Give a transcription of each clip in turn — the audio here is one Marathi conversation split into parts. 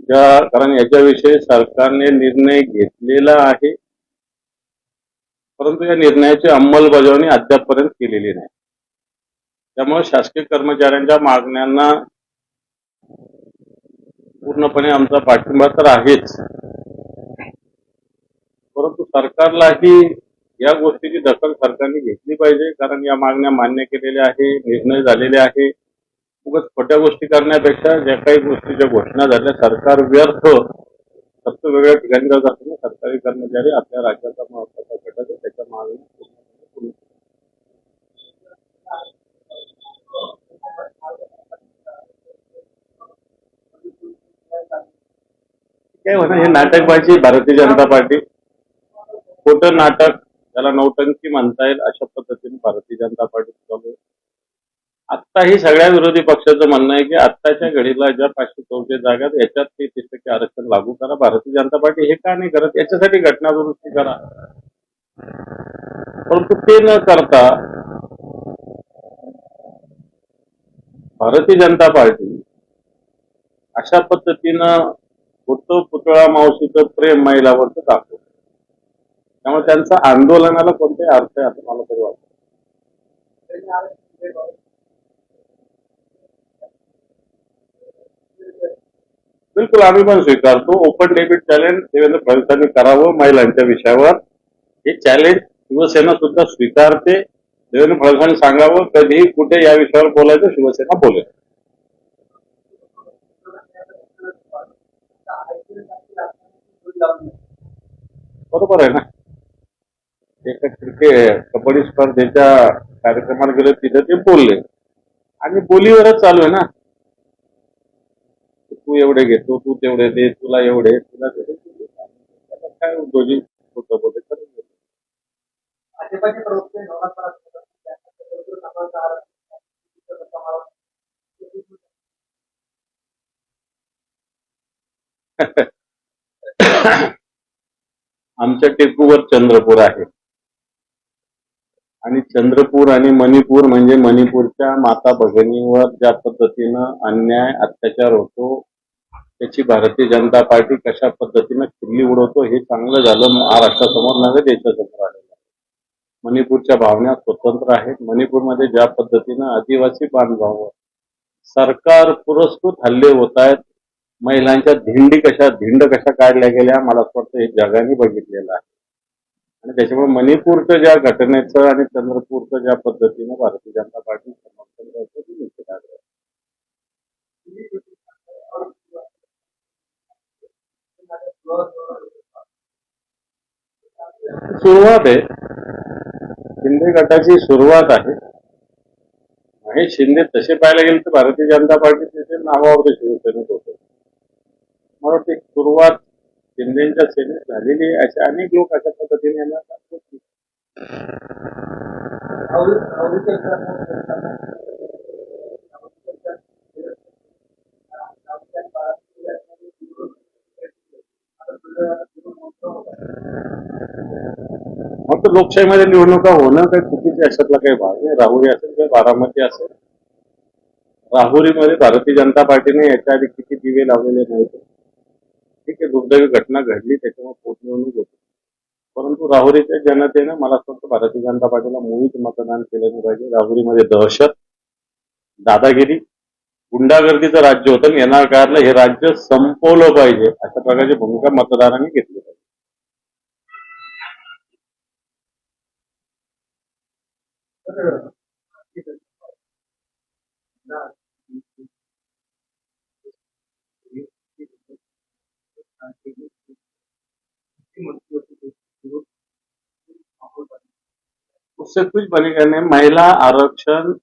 कारण याच्याविषयी सरकारने निर्णय घेतलेला आहे, परंतु या निर्णयाची अंमलबजावणी अद्यापपर्यंत केलेली नाही. त्यामुळे शासकीय कर्मचाऱ्यांच्या मागण्यांना पूर्णपणे आमचा पाठिंबा तर आहेच, परंतु सरकारलाही या गोष्टीची दखल सरकारने घेतली पाहिजे. कारण या मागण्या मान्य केलेल्या आहे, निर्णय झालेले आहे. उगाच खोट्या गोष्टी करण्यापेक्षा ज्या काही गोष्टीच्या घोषणा झाल्या, सरकार व्यर्थ फक्त वेगळ्या ठिकाणी जात असताना सरकारी कर्मचारी आपल्या राज्याचा महत्वाचा घटक आहे, त्याच्या मागण्या काय म्हणा, हे नाटकबाजी भारतीय जनता पार्टी, खोटं नाटक, त्याला नौटंकी म्हणता येईल, अशा पद्धतीने भारतीय जनता पार्टी चालू आहे. आत्ताही सगळ्या विरोधी पक्षाचं म्हणणं आहे की आत्ताच्या घडीला ज्या 514 जागा याच्यात 33% आरक्षण लागू करा. भारतीय जनता पार्टी हे का नाही करत? याच्यासाठी घटना दुरुस्ती करा. परंतु ते न करता भारतीय जनता पार्टी अशा पद्धतीनं होतं पुतळा मावशीचं प्रेम महिलावरच दाखवतो. त्यामुळे त्यांचा आंदोलनाला कोणताही अर्थ आहे असं मला तरी वाटतं. बिलकुल, आम्ही पण स्वीकारतो. ओपन डेबिट चॅलेंज देवेंद्र फडणवीसांनी करावं महिलांच्या विषयावर, हे चॅलेंज शिवसेना सुद्धा स्वीकारते. देवेंद्र फडणवीसांनी सांगावं कधीही कुठे या विषयावर बोलायचं, शिवसेना बोलेल. बरोबर आहे ना. एका कबड्डी स्पर्धेच्या कार्यक्रमाला गेले, तिथे ते बोलले आणि बोलीवरच चालू आहे ना. तू एवढे घेतो, तू तेवढे दे, तुला एवढे, तुला तेवढे, काय दोन्ही खोटं बोलले तर आमच्या टेकूवर चंद्रपूर आहे आणि चंद्रपूर आणि मणिपूर म्हणजे मणिपूरच्या माता भगिनीवर ज्या पद्धतीनं अन्याय अत्याचार होतो, त्याची भारतीय जनता पार्टी कशा पद्धतीनं खिल्ली उडवतो हे चांगलं झालं महाराष्ट्रासमोर नव्हे, देशासमोर आलेलं आहे. मणिपूरच्या भावना स्वतंत्र आहेत. मणिपूरमध्ये ज्या पद्धतीनं आदिवासी बांधवांवर सरकार पुरस्कृत हल्ले होत आहेत, महिलांच्या धिंड कशा काढल्या गेल्या, मला असं वाटतं हे जगाने बघितलेलं आहे. आणि त्याच्यामुळे मणिपूरच्या ज्या घटनेचं आणि चंद्रपूरचं ज्या पद्धतीनं भारतीय जनता पार्टी समर्थन करते ती निश्चित आहे. सुरुवात आहे, शिंदे गटाची सुरुवात आहे. महेश शिंदे तसे पाहायला गेले तर भारतीय जनता पार्टीचे नावावर शिवसेनेत होते. मला वाटतं सुरुवात शिंदेच्या सेनेत झालेली आहे. असे अनेक लोक अशा पद्धतीने येणार. फक्त लोकशाहीमध्ये निवडणुका होणं काही चुकीचे अशातला काही भाग नाही. राहुरी असेल किंवा बारामती असेल, राहुरीमध्ये भारतीय जनता पार्टीने याच्या आधी किती दिवे लावलेले नाहीत. ठीक आहे, दुर्दैवी घटना घडली, त्याच्यामुळे पोटनिवडणूक होती. परंतु राहुरीच्या जनतेनं मला असं वाटतं भारतीय जनता पार्टीला मुळीच मतदान केलं नाही पाहिजे. राहुरीमध्ये दहशत, दादागिरी, गुंडागर्दीचं राज्य होतं. येणार काळातलं हे राज्य संपवलं पाहिजे अशा प्रकारची भूमिका मतदारांनी घेतली पाहिजे. उससे कुछ बनेगा नहीं. महिला आरक्षण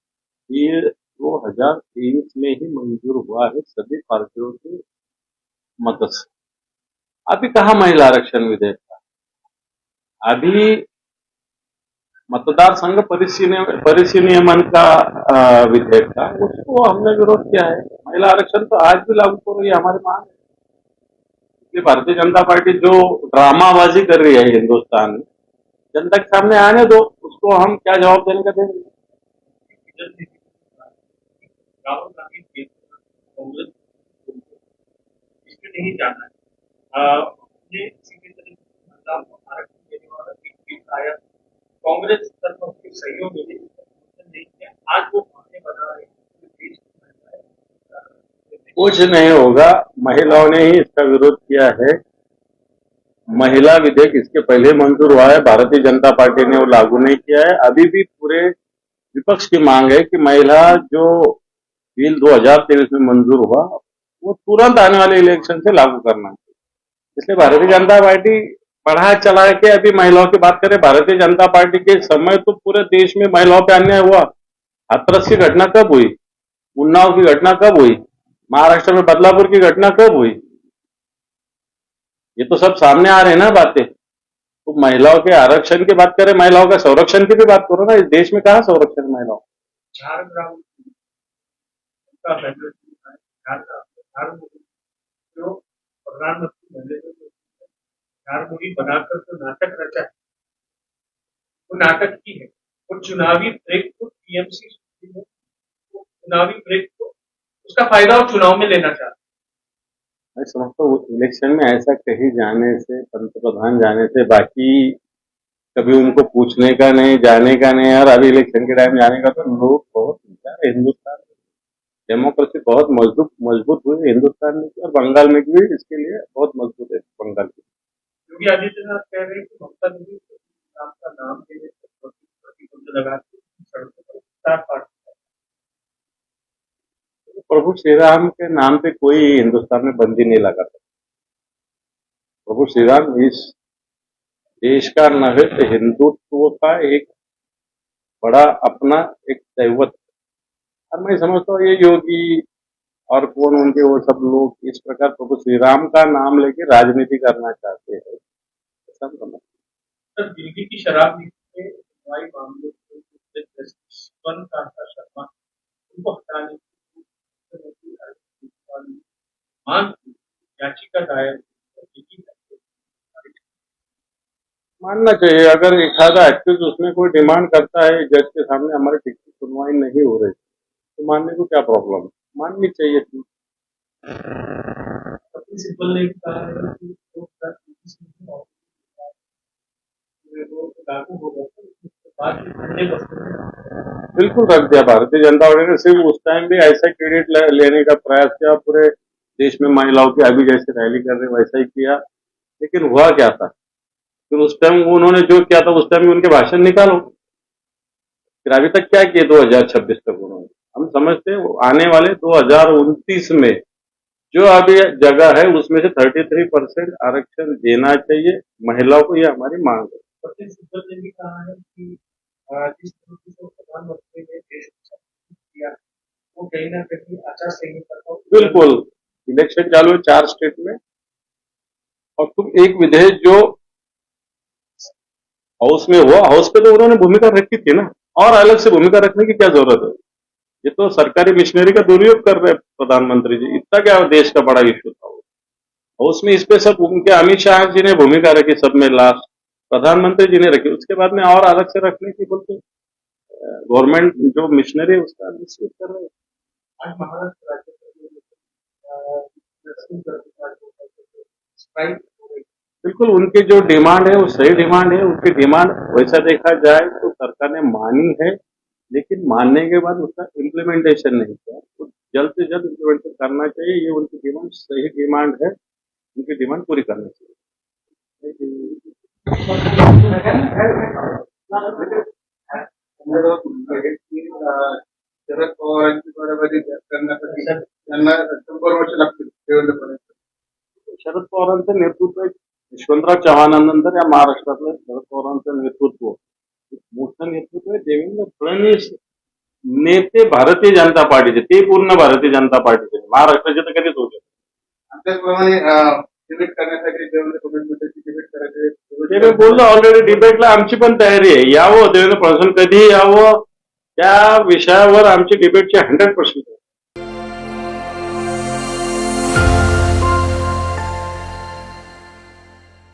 ये 2023 में ही मंजूर हुआ है सभी पार्टियों के मत से. अभी कहा महिला आरक्षण विधेयक था, अभी मतदार संघ परिनियमन का विधेयक था, उसको हमने विरोध किया है. महिला आरक्षण तो आज भी लागू हो रही है, हमारी मांग है. इसलिए भारतीय जनता पार्टी जो ड्रामाबाजी कर रही है हिंदुस्तान में, जनता के सामने आने दो, उसको हम क्या जवाब देने का देंगे. राहुल गांधी कांग्रेस में नहीं जाना है। मुझे किसी भी तरीके से महिलाओं को आरक्षण देने वाला एक बिल आया, कांग्रेस तरफ उसके सहयोग मिले, नहीं किया, आज वो बहाने बना रहे हैं कि देश की महिलाएं कुछ नहीं होगा, महिलाओं ने ही इसका विरोध किया है। महिला विधेयक इसके पहले मंजूर हुआ है, भारतीय जनता पार्टी ने वो लागू नहीं किया है। अभी भी पूरे विपक्ष की मांग है कि महिला जो बिल 2023 में मंजूर हुआ वो तुरंत आने वाले इलेक्शन से लागू करना है। इसलिए भारतीय जनता पार्टी बढ़ा चला के अभी महिलाओं की बात करें, भारतीय जनता पार्टी के समय तो पूरे देश में महिलाओं पे अन्याय हुआ। हाथरस की घटना कब हुई, उन्नाव की घटना कब हुई, महाराष्ट्र में बदलापुर की घटना कब हुई, ये तो सब सामने आ रहे हैं ना बातें। तो महिलाओं के आरक्षण की बात करें, महिलाओं का संरक्षण की भी बात करो ना। इस देश में कहाँ संरक्षण है महिलाओं? झारग्राम का फैसला झारमुड़ी जो प्रधानमंत्री नरेंद्र मोदी झारमुड़ी बनाकर जो नाटक रचा है, वो नाटक की है। वो चुनावी ब्रेक को टीएमसी चुनावी ब्रेक को उसका फायदा वो चुनाव में लेना चाहता है। मैं समझता हूँ इलेक्शन में ऐसा कहीं जाने से, पंतप्रधान जाने से, बाकी कभी उनको पूछने का नहीं, जाने का नहीं। और अभी इलेक्शन के टाइम जाने का तो लोग बहुत हिंदुस्तान डेमोक्रेसी बहुत मजबूत मजबूत हुई हिंदुस्तान में और बंगाल में भी इसके लिए बहुत मजबूत है बंगाल की। योगी आदित्यनाथ कह रहे हैं कि ममता दीदी का नाम देने से प्रतिबंध लगा के सड़कों पर स्टार पार्टी। प्रभु श्री राम के नाम पे कोई हिंदुस्तान में बंदी नहीं लगाता। प्रभु श्री राम इस देश का नहे तो हिंदुत्व का एक बड़ा अपना एक दैवत। और मैं समझता हूँ ये योगी और कौन उनके वो सब लोग इस प्रकार प्रभु श्री राम का नाम लेके राजनीति करना चाहते हैं, ऐसा समझ। दिल्ली की शराब नीति में सुनवाई मामले को जस्टिस स्वर्ण कांता शर्मा उनको हटाने की मांग याचिका दायर मानना चाहिए। अगर एक आधा एक्टिव उसमें कोई डिमांड करता है जज के सामने हमारी टिकट की सुनवाई नहीं हो रही तो मानने को क्या प्रॉब्लम है, माननी चाहिए थी। सिंपल ने कहा है कि लागू होगा उसके बाद बिल्कुल रख दिया। भारतीय जनता पार्टी ने सिर्फ उस टाइम भी ऐसा क्रेडिट लेने का प्रयास किया, पूरे देश में महिलाओं की अभी जैसे रैली कर रहे वैसा ही किया, लेकिन हुआ क्या था? फिर उस टाइम उन्होंने जो किया था उस टाइम उनके भाषण निकालो। फिर अभी तक क्या किए 2026 तक उन्होंने? हम समझते हैं आने वाले 2029 में जो अभी जगह है उसमें से 33% आरक्षण देना चाहिए महिलाओं को, ये हमारी मांग है। सुब्रत ने भी कहा है कि जिस तरीके से प्रधानमंत्री ने देश को किया वो कहीं ना कहीं आचार संहिता का बिल्कुल इलेक्शन चालू है 4 स्टेट में और तुम एक विधेयक जो हाउस में हुआ, हाउस पे तो उन्होंने भूमिका रखी थी ना, और अलग से भूमिका रखने की क्या जरूरत है? ये तो सरकारी मिशनरी का दुरुपयोग कर रहे प्रधानमंत्री जी। इतना क्या देश का बड़ा इश्यू था हाउस में, इस पे सब उनके अमित शाह जी ने भूमिका रखी, सब में लास्ट प्रधानमंत्री जी ने रखी। उसके बाद में और अलग से रखने की बोलते गवर्नमेंट जो मिशनरी है उसका मिसयूज कर रहे हैं। आज महाराष्ट्र राज्य बिल्कुल उनकी जो डिमांड है वो सही डिमांड है। उनकी डिमांड वैसा देखा जाए तो सरकार ने मानी है, लेकिन मानने के बाद उसका इम्प्लीमेंटेशन नहीं किया। तो जल्द से जल्द इम्प्लीमेंटेशन करना चाहिए। ये उनकी डिमांड सही डिमांड है, उनकी डिमांड पूरी करनी चाहिए। शरद पवारांची बरोबरी करण्यासाठी त्यांना 100 वर्ष लागतील देवेंद्र शरद पवारांचं नेतृत्व यशवंतराव चव्हाणांनंतर या महाराष्ट्रातलं शरद पवारांचं नेतृत्व मोठं नेतृत्व आहे। देवेंद्र फडणवीस नेते भारतीय जनता पार्टीचे, ते पूर्ण भारतीय जनता पार्टीचे, महाराष्ट्राचे तर कधीच होते। त्याचप्रमाणे डिबेट करण्यासाठी देवेंद्र फडणवीस डिबेट करायचे ते मी बोललो ऑलरेडी, डिबेटला आमची पण तयारी आहे। यावं देवेंद्र फडणवीस कधीही यावं, त्या विषयावर आमची डिबेटची 100%